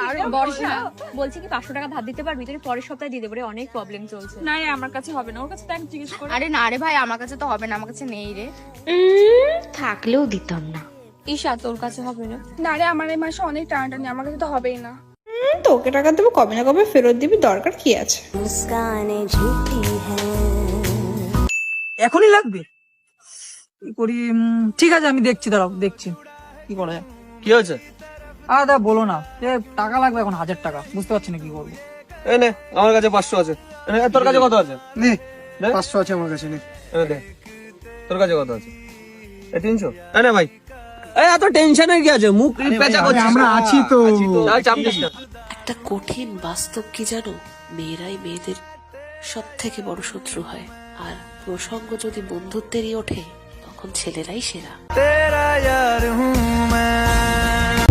আর বর্ষা বলছি কি 500 টাকা ধার দিতে পারবি? তুই পরের সপ্তাহে দিয়ে দেবো রে, অনেক প্রবলেম চলছে। না রে, আমার কাছে হবে না, ওর কাছে দেখ জিজ্ঞেস করে। আরে না রে ভাই, আমার কাছে তো হবে না, আমার কাছে নেই রে। থাকলেও দিতাম না। ঈশা তোর কাছে হবে না? না রে, আমার এই মাসে অনেক টানাটানি, আমার কাছে তো হবেই না। তোকে টাকা দেবো, কবে না কবে ফেরত দিবি, দরকার কি আছে? এখনই লাগবে? কি করি? ঠিক আছে আমি দেখছি, দাঁড়াও দেখছি কি করা যায়। কি হয়েছে? দা বলো না, টাকা লাগবে এখন 1000 টাকা, বুঝতে পারছি না কি করবো। এই নে, আমার কাছে 500 আছে। তোর কাছে কত আছে? নে নে। 500 আছে আমার কাছে, নে। দে, তোর কাছে কত আছে? 300। না ভাই, এই এত টেনশনের কি আছে? মুখ পেঁচা করছিস। আমরা আছি তো। আর চাপ দিস না। একটা কঠিন বাস্তব কি জানো, মেয়েরাই মেয়েদের সব থেকে বড় শত্রু হয়, আর প্রসঙ্গ যদি বন্ধুত্বেরই ওঠে তখন ছেলেরাই সেরা। তেরা ইয়ার হুঁ मैं